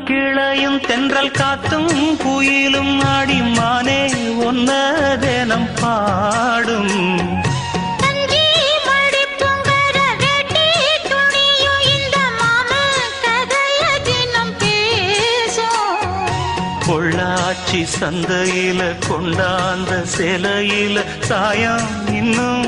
கிளையும் தென்றல் காத்தும் குயிலும் ஆடிமானே ஒன்ன தினம் பாடும் பொள்ளாச்சி சந்தையில கொண்டாந்த சிலையில சாயம் இன்னும்